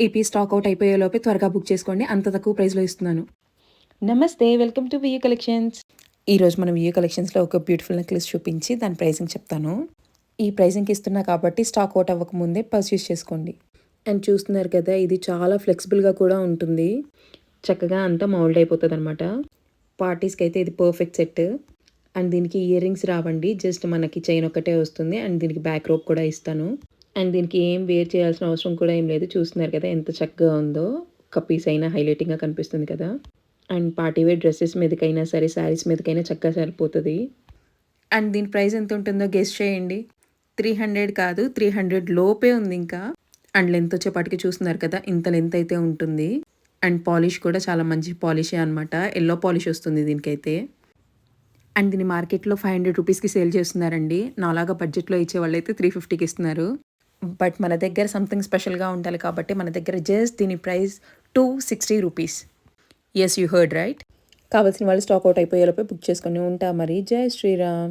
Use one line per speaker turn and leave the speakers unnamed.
AP stock out అయిపోయేలోపే త్వరగా book చేసుకోండి. అంత తక్కువ ప్రైస్‌లో ఇస్తున్నాను. నమస్తే. Welcome to Viyu collections. ఈరోజు మనం వియూ కలెక్షన్స్‌లో ఒక బ్యూటిఫుల్ నెక్లెస్ చూపించి దాని ప్రైసింగ్ చెప్తాను. ఈ ప్రైసింగ్‌కి ఇస్తున్నా కాబట్టి స్టాక్ అవుట్ అవ్వకముందే పర్చేస్ చేసుకోండి. అండ్ చూస్తున్నారు కదా, ఇది చాలా ఫ్లెక్సిబుల్‌గా కూడా ఉంటుంది. చక్కగా అంతా మౌల్డ్ అయిపోతదనమాట. పార్టీస్‌కి అయితే ఇది పర్ఫెక్ట్ సెట్. అండ్ దీనికి ఇయర్ రింగ్స్ రావండి. జస్ట్ మనకి చైన్ ఒక్కటే వస్తుంది. అండ్ దీనికి బ్యాక్ రోప్ కూడా ఇస్తాను. అండ్ దీనికి ఏం వేర్ చేయాల్సిన అవసరం కూడా ఏం లేదు. చూస్తున్నారు కదా ఎంత చక్కగా ఉందో. ఒక్క పీస్ అయినా హైలైటింగ్‌గా కనిపిస్తుంది కదా! అండ్ పార్టీ వేర్ డ్రెసెస్ మీదకైనా సరే, శారీస్ మీదకైనా చక్కగా సరిపోతది. అండ్ దీని ప్రైస్ ఎంత ఉంటుందో గెస్ చేయండి. 300 కాదు, 300 లోపే ఉంది ఇంకా. అండ్ లెంత్ వచ్చేపాటికి చూస్తున్నారు కదా, ఇంత లెంత్ అయితే ఉంటుంది. అండ్ పాలిష్ కూడా చాలా మంచి పాలిషే అనమాట. యెల్లో పాలిష్ వస్తుంది దీనికైతే. అండ్ దీన్ని మార్కెట్‌లో 500 రూపీస్‌కి సేల్ చేస్తున్నారండి. నాలాగా బడ్జెట్‌లో ఇచ్చేవాళ్ళైతే 350కి ఇస్తున్నారు. బట్ మన దగ్గర సంథింగ్ స్పెషల్‌గా ఉండాలి కాబట్టి మన దగ్గర జస్ట్ దీని price 260 rupees. Yes, you heard right. కావాల్సిన వాళ్ళు స్టాక్ ఔట్ అయిపోయేలోపే బుక్ చేసుకొని ఉంటా మరి. జై శ్రీరామ్.